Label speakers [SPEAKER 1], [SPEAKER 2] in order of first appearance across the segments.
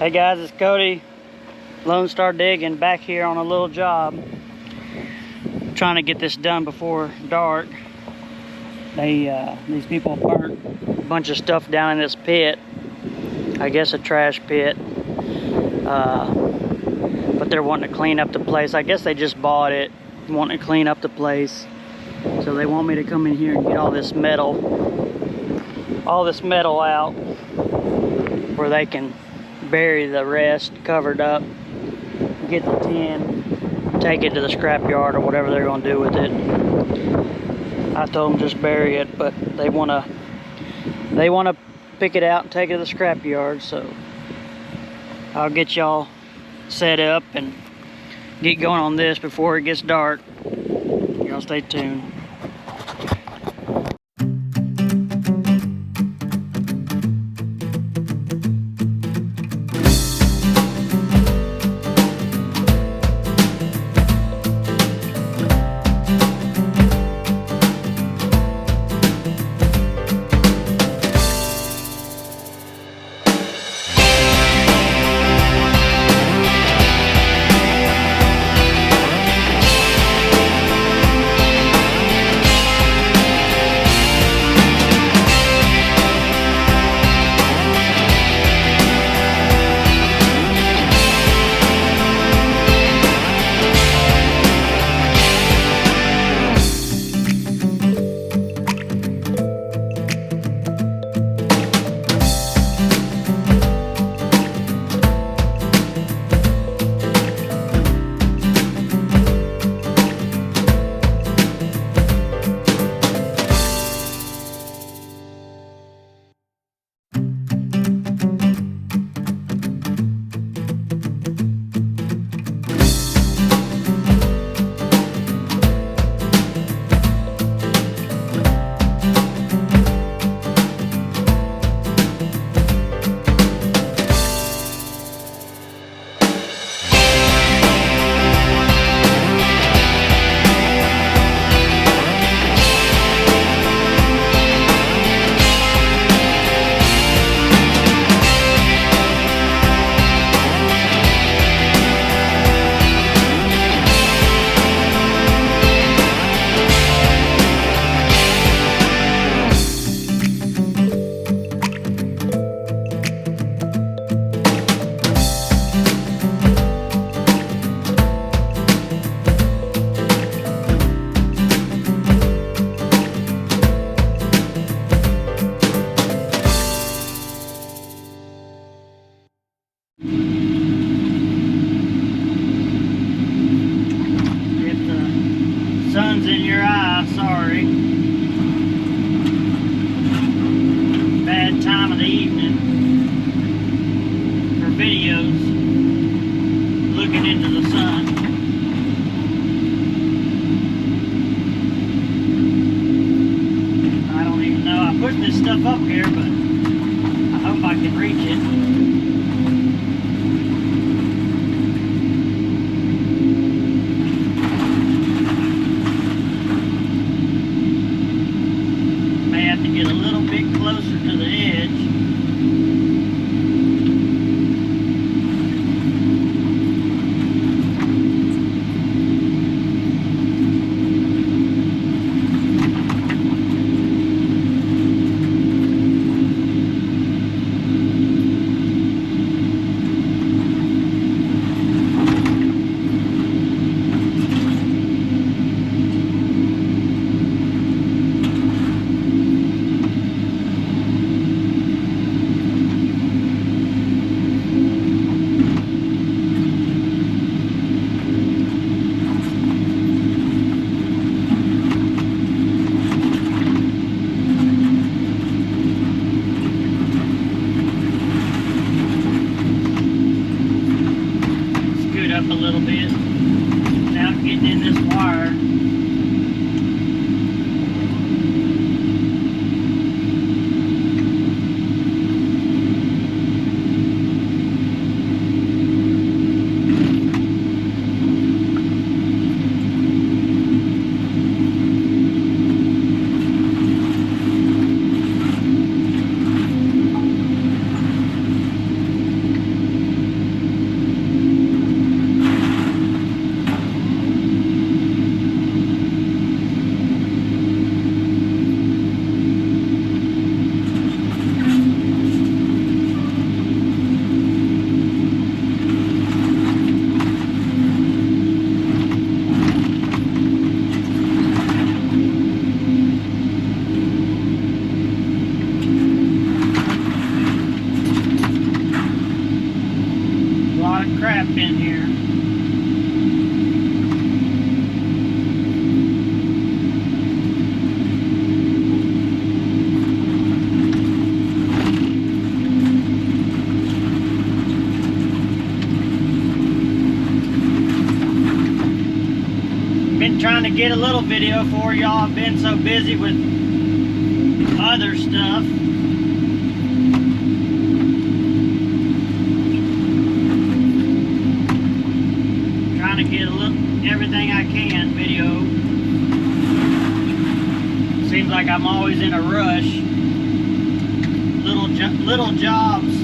[SPEAKER 1] Hey guys, it's Cody, Lonestardiggin, back here on a little job. Trying to get this done before dark. These people burnt a bunch of stuff down in this pit. I guess a trash pit. But they're wanting to clean up the place. I guess they just bought it, wanting to clean up the place. So they want me to come in here and get all this metal out where they can bury the rest covered up, get the tin, take it to the scrap yard or whatever they're going to do with it. I told them just bury it, but they want to pick it out and take it to the scrap yard. So I'll get y'all set up and get going on this before it gets dark. Y'all stay tuned. Sun's in your eye, sorry. Bad time of the evening for videos looking into the sun. I don't even know. I pushed this stuff up here, but I hope I can reach it. Get a little bit closer to the edge. Up a little bit. Now I'm getting in this wire. scrap in here. Been trying to get a little video for y'all. I've been so busy with other stuff. Trying to get a little everything I can video. Seems like I'm always in a rush. Little jobs.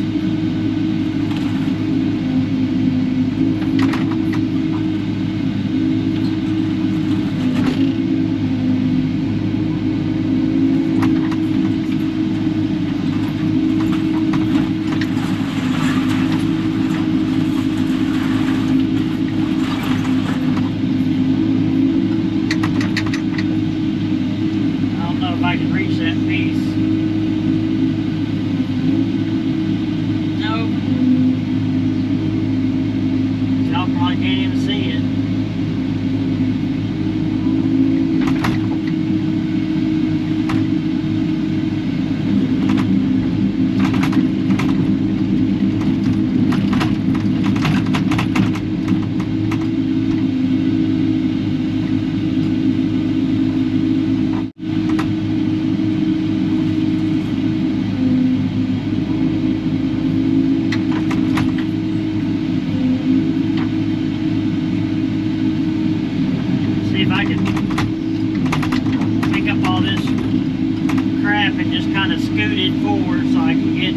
[SPEAKER 1] If I can reach that piece. Nope. Y'all probably can't even see it. If I could pick up all this crap and just kind of scoot it forward so I can get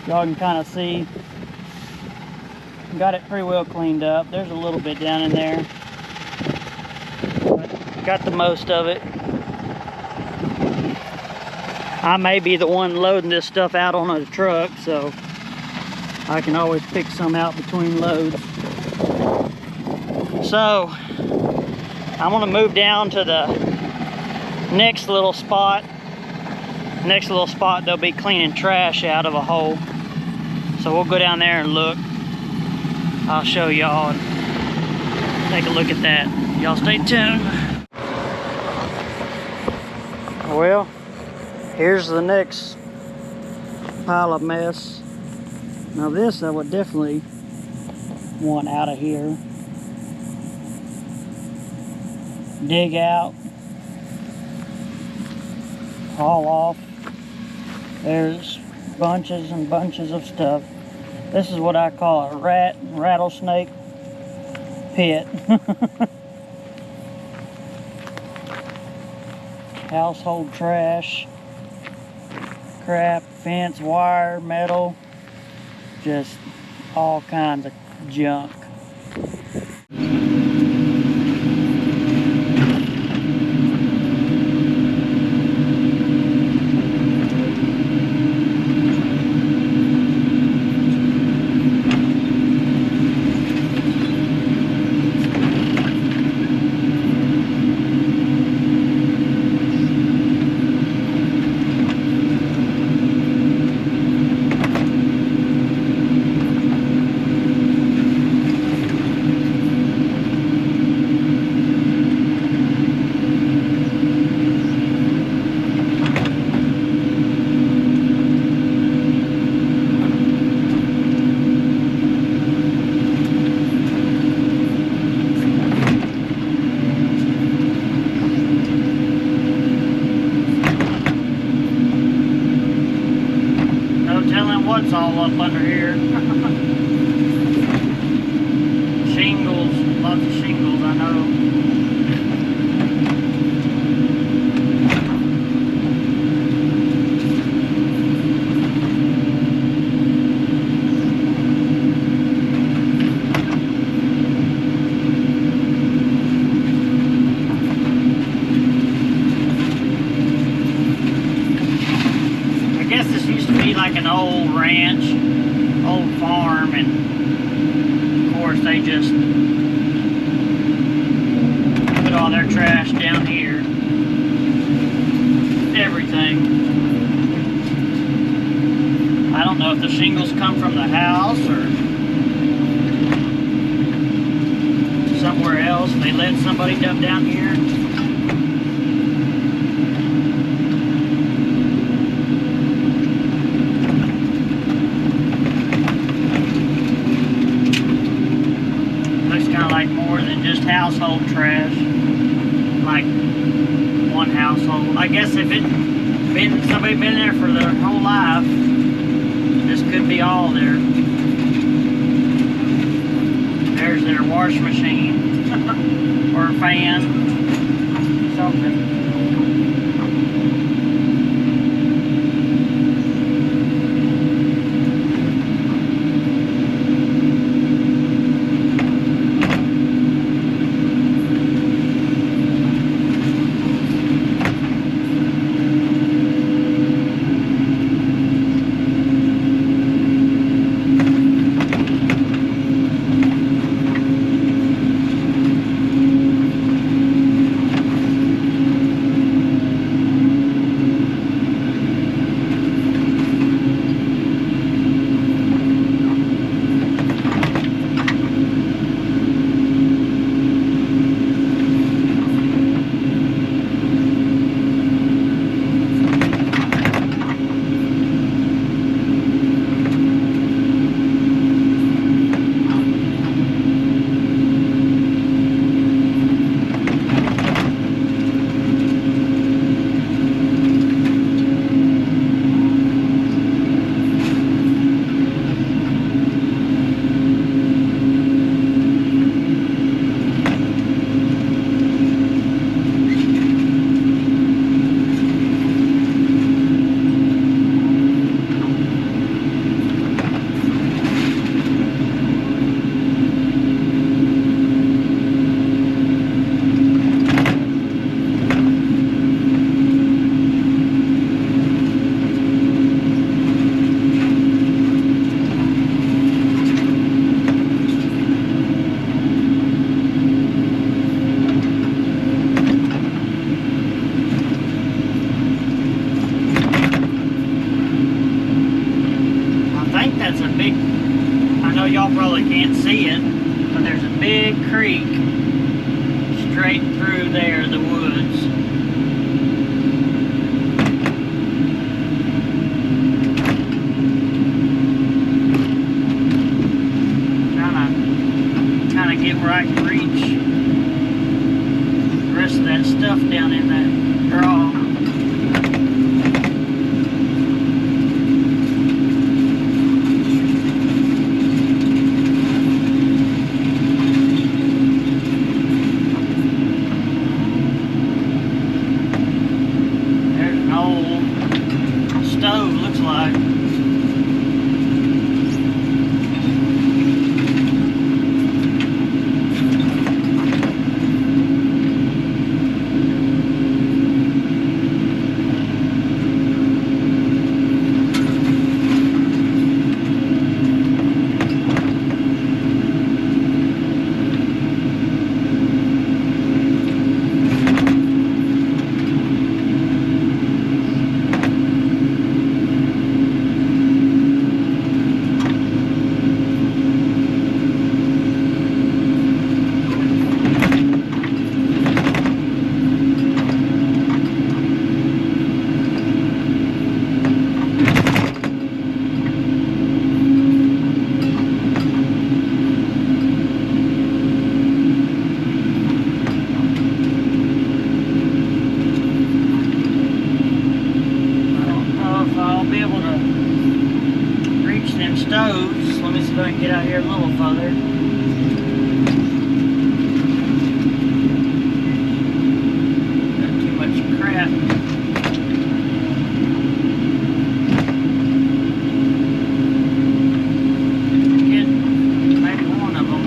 [SPEAKER 1] y'all can kind of see, got it pretty well cleaned up. There's a little bit down in there, but got the most of it. I may be the one loading this stuff out on a truck, so I can always pick some out between loads. So I'm gonna move down to the next little spot. Next little spot, they'll be cleaning trash out of a hole. So we'll go down there and look. I'll show y'all and take a look at that. Y'all stay tuned. Well, here's the next pile of mess. Now this I would definitely want out of here. Dig out. Haul off. There's bunches and bunches of stuff. This is what I call a rattlesnake pit. household trash, crap, fence, wire, metal, just all kinds of junk. What's all up under here? Shingles, lots of shingles, I know. I guess this used to be like an old ranch, old farm, and of course they just put all their trash down here. Everything. I don't know if the shingles come from the house or somewhere else. They let somebody dump down here. Like more than just household trash, like one household. I guess if somebody been there for their whole life, this could be all there. There's their wash machine or a fan, something. Y'all probably can't see it, but there's a big creek straight through there, the woods. Trying to get where I can reach the rest of that stuff down in that draw. there. Got too much crap. Get maybe one of them.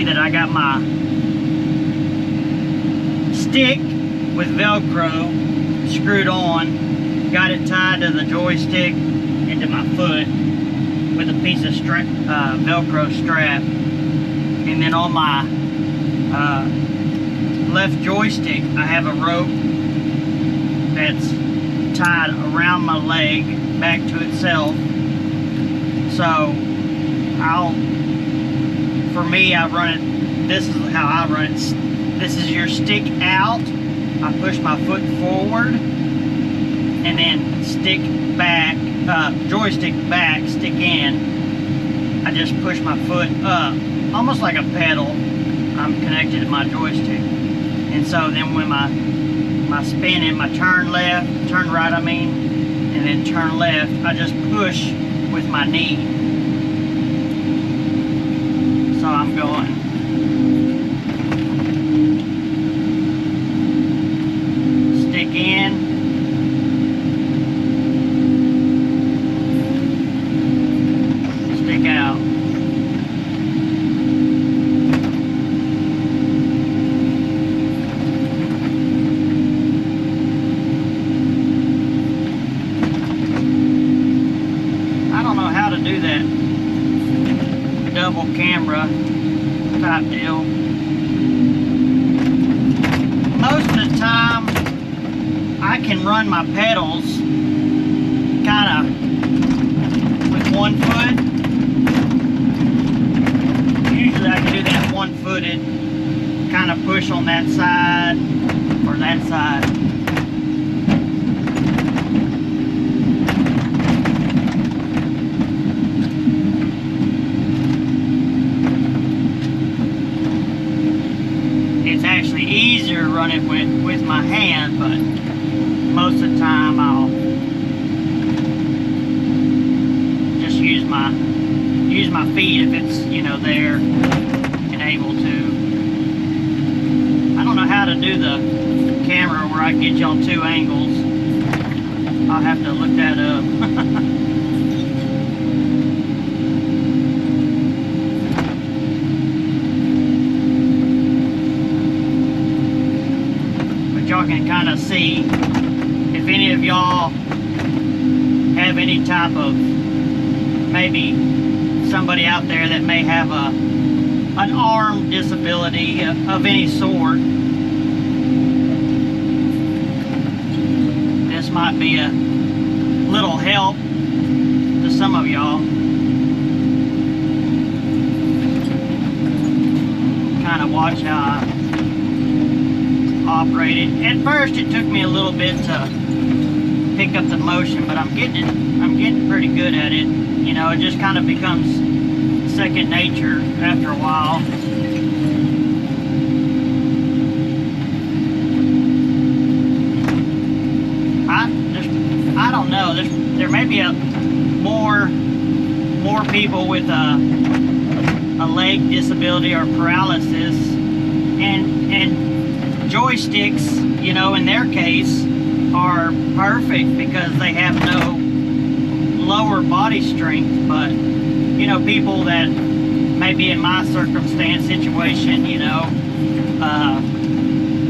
[SPEAKER 1] see that I got my stick with Velcro screwed on, got it tied to the joystick and to my foot with a piece of Velcro strap, and then on my left joystick I have a rope that's tied around my leg back to itself. So for me, I run it, this is how I run it. This is your stick out, I push my foot forward, and then stick back, joystick back, stick in. I just push my foot up, almost like a pedal. I'm connected to my joystick. And so then when my spin and my turn left, turn right I mean, and then turn left, I just push with my knee. So I'm going. Stick in. Stick out. I don't know how to do that double camera type deal. Most of the time I can run my pedals kind of with one foot. Usually I can do that one-footed, kind of push on that side or that side. It's actually easier to run it with my hand, but most of the time I'll just use my feet if it's, you know, there and able to. I don't know how to do the camera where I get you on two angles. I'll have to look that up. Y'all can kind of see if any of y'all have any type of, maybe somebody out there that may have an arm disability of any sort. This might be a little help to some of y'all. Kind of watch how I operated. At first it took me a little bit to pick up the motion, but I'm getting pretty good at it. You know, it just kind of becomes second nature after a while. I don't know. There may be more people with a leg disability or paralysis, and joysticks, you know, in their case are perfect because they have no lower body strength. But you know, people that may be in my circumstance situation, you know,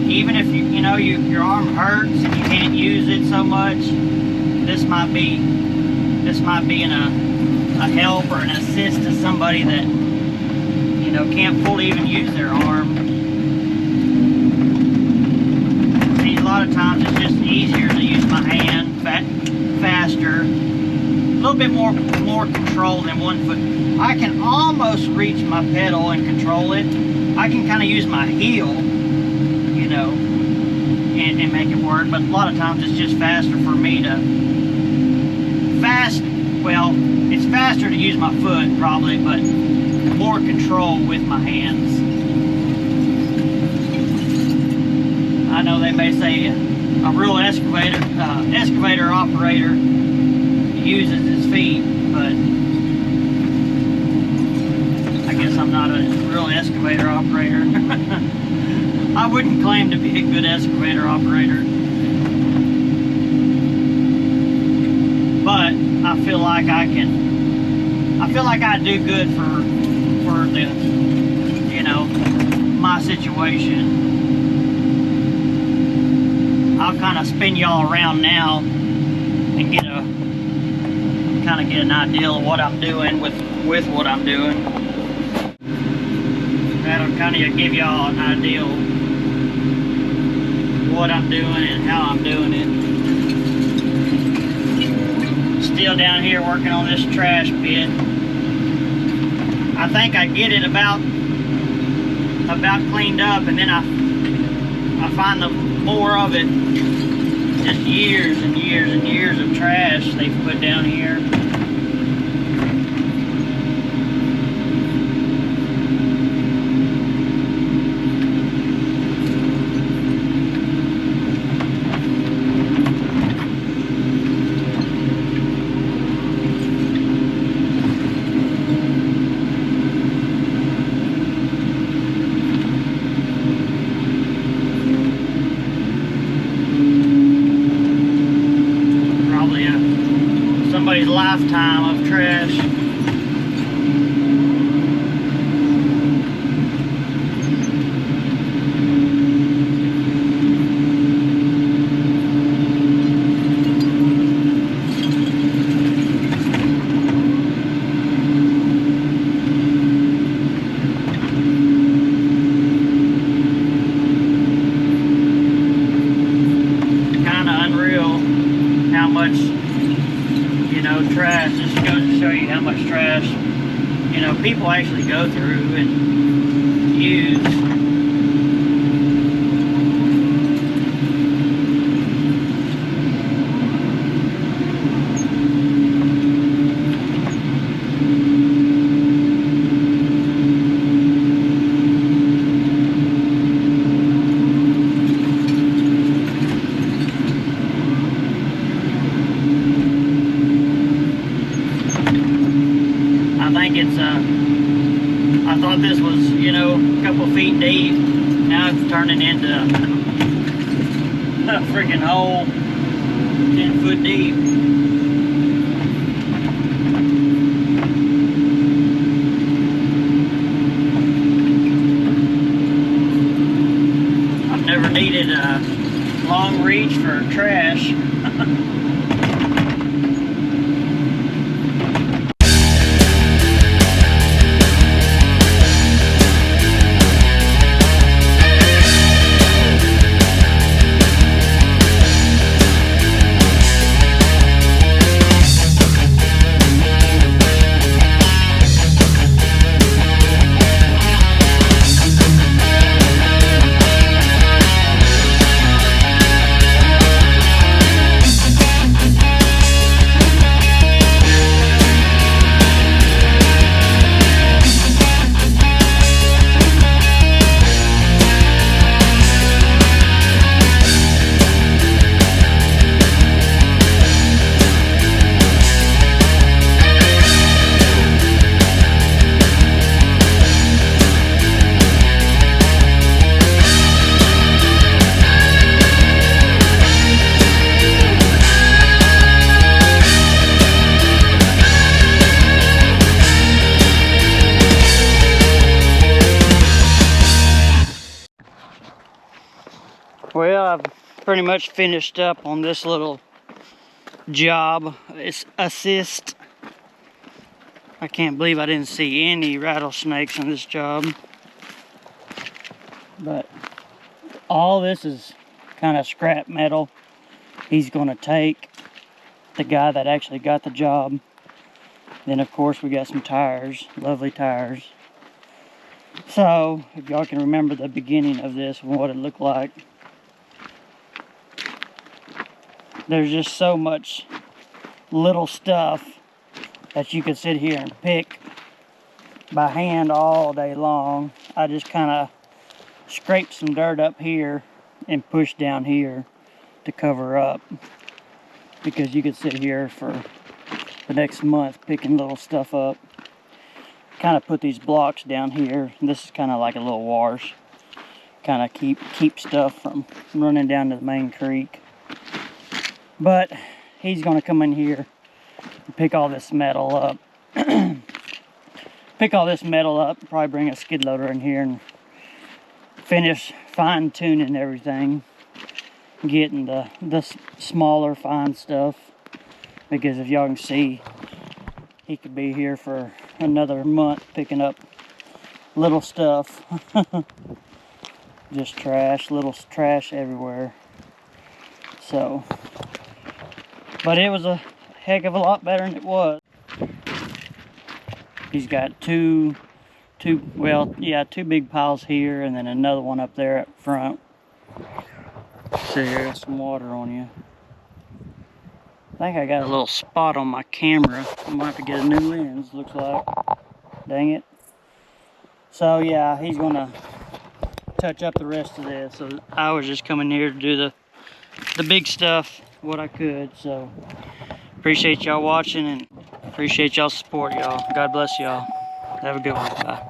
[SPEAKER 1] even if you know your arm hurts and you can't use it so much, this might be a help or an assist to somebody that, you know, can't fully even use their arm. See, a lot of times it's just easier to use my hand, faster, a little bit more control than one foot. I can almost reach my pedal and control it. I can kind of use my heel, you know, and make it work, but a lot of times it's just faster for me to well, it's faster to use my foot probably, but more control with my hands. I know they may say a real excavator operator uses his feet, but I guess I'm not a real excavator operator. I wouldn't claim to be a good excavator operator, but I feel like I do good for the, you know, my situation. I'll kind of spin y'all around now and kind of get an idea of what I'm doing with what I'm doing. That'll kind of give y'all an idea of what I'm doing and how I'm doing it. Still down here working on this trash pit. I think I get it about cleaned up, and then I find the more of it, just years and years and years of trash they've put down here. Somebody's lifetime of trash. Kind of unreal how much, trash. Just goes to show you how much trash, people actually go through and use. I thought this was, a couple feet deep. Now it's turning into a freaking hole 10 foot deep. I've never needed a long reach for trash. Well, I've pretty much finished up on this little job. It's assist. I can't believe I didn't see any rattlesnakes on this job. But all this is kind of scrap metal. He's going to take, the guy that actually got the job. Then of course we got some tires, lovely tires. So if y'all can remember the beginning of this and what it looked like. There's just so much little stuff that you could sit here and pick by hand all day long. I just kind of scraped some dirt up here and pushed down here to cover up, because you could sit here for the next month picking little stuff up. Kind of put these blocks down here, and this is kind of like a little wash. Kind of keep stuff from running down to the main creek. But he's going to come in here and pick all this metal up. Pick all this metal up, probably bring a skid loader in here and finish fine tuning everything, getting the smaller fine stuff, because if y'all can see, he could be here for another month picking up little stuff. Just trash, little trash everywhere. So, but it was a heck of a lot better than it was. He's got two big piles here, and then another one up there up front. So here, got some water on you. I think I got a little spot on my camera. I might have to get a new lens, looks like. Dang it. So yeah, he's gonna touch up the rest of this. So I was just coming here to do the big stuff, what I could. So appreciate y'all watching and appreciate y'all's support, y'all. God bless y'all. Have a good one. Bye.